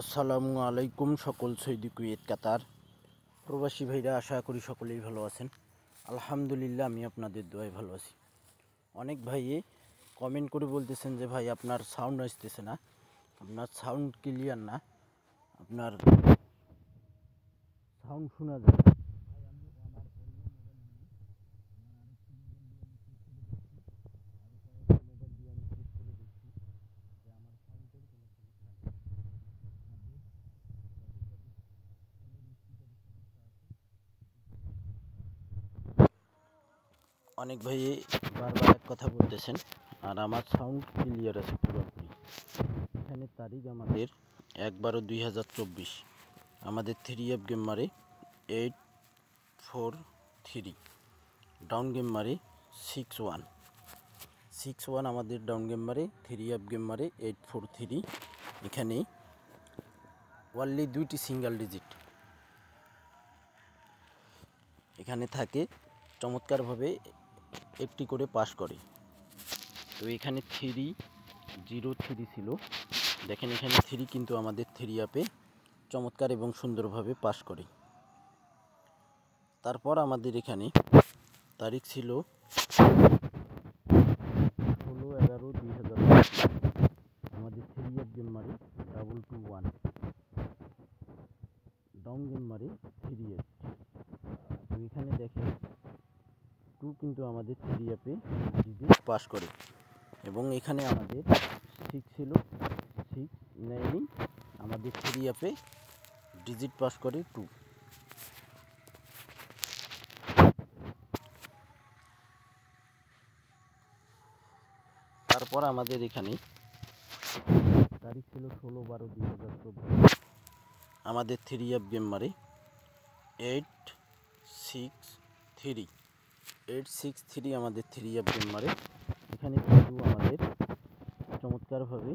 আসসালামু আলাইকুম সকল সৌদি কুয়েত কাতার প্রবাসী ভাইরা, আশা করি সকলেই ভালো আছেন। আলহামদুলিল্লাহ, আমি আপনাদের দোয়ায় ভালো আছি। অনেক ভাই কমেন্ট করে বলতেছেন যে ভাই আপনার সাউন্ড আসতেছে না, আপনার সাউন্ড ক্লিয়ার না, আপনার সাউন্ড শোনা যায় না। অনেক ভাই বারবার এক কথা বলতেছেন, আর আমার সাউন্ড ক্লিয়ার আছে পুরোপুরি। এখানে তারিখ আমাদের ১/১২/২০২৪, আমাদের 3F গেম মারে 843, ডাউন গেম মারে 6-1 আমাদের ডাউন গেম মারে, 3F গেম মারে 843। এখানে ওয়ানলি 2টি সিঙ্গেল ডিজিট এখানে থাকে, চমৎকারভাবে একটি করে পাস করে। তো এখানে 303 ছিল, দেখেন এখানে 3 কিন্তু আমাদের 3F-এ চমৎকার এবং সুন্দরভাবে পাস করে। তারপর আমাদের এখানে তারিখ ছিল 16/11/2025, আমাদের 3F গেম মারে 221, ডাউন গেম মারে 38। তো এখানে দেখেন 2 কিন্তু আমাদের 3F-এ ডিজিট পাস করে, এবং এখানে আমাদের 6 ছিল, 6 নেয়নি, আমাদের 3F-এ ডিজিট পাস করে 2। তারপর আমাদের এখানে তারিখ ছিল 16/12/2024, আমাদের 3F গেম মারে 863 আমাদের 3F গেম মারে। এখানে কিন্তু আমাদের চমৎকারভাবে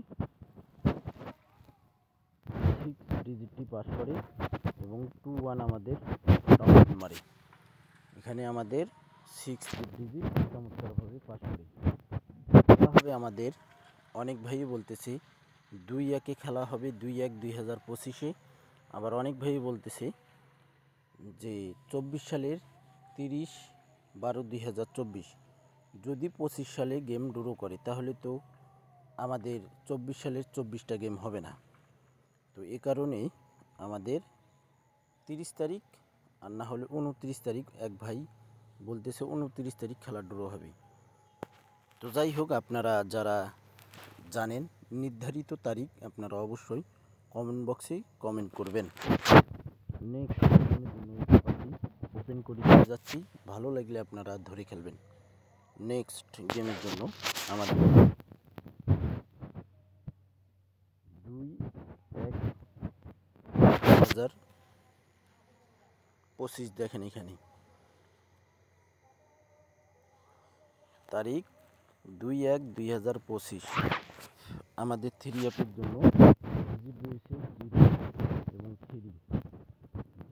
6 ডিজিটটি পাস করে, এবং 21 আমাদের ডাউন গেম মারে। এখানে আমাদের 6 ডিজিট চমৎকারভাবে পাস করে। খেলা হবে আমাদের, অনেক ভাই বলতেছে 2-1-এ খেলা হবে, 2-1-2025-এ। আবার অনেক ভাই বলতেছে যে 24 সালের 30/12/2024, যদি 25 সালে গেম ড্র করে তাহলে তো আমাদের 24 সালের 24টা গেম হবে না। তো এ কারণে আমাদের 30 তারিখ আর না হলে 29 তারিখ, এক ভাই বলতেছে 29 তারিখ খেলা ড্র হবে। তো যাই হোক, আপনারা যারা জানেন নির্ধারিত তারিখ, আপনারা অবশ্যই কমেন্ট বক্সে কমেন্ট করবেন। নেক্সট গেমের জন্য ওপেন করে দিয়ে যাচ্ছি, ভালো লাগলে আপনারা ধরে খেলবেন। নেক্সট গেমের জন্য আমাদের 2-1-2025, দেখেন এখানে তারিখ 2-1-2025, আমাদের 3F-এর জন্য ডিজিট রয়েছে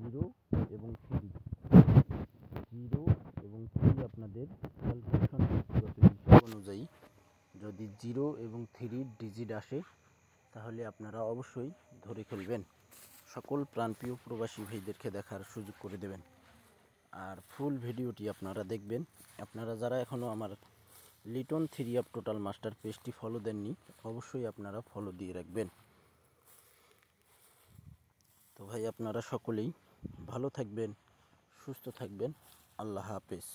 0 এবং 3 আপনাদের ক্যালকুলেশন অনুযায়ী যদি 0 এবং 3 ডিজিট আসে তাহলে আপনারা অবশ্যই ধরে খেলবেন। সকল প্রাণপ্রিয় প্রবাসী ভাইদেরকে দেখার সুযোগ করে দেবেন, আর ফুল ভিডিওটি আপনারা দেখবেন। আপনারা যারা এখনও আমার লিটন 3F টোটাল মাস্টার পেজটি ফলো দেননি, অবশ্যই আপনারা ফলো দিয়ে রাখবেন। তো ভাই, আপনারা সকলেই ভালো থাকবেন, সুস্থ থাকবেন। আল্লাহ হাফেজ।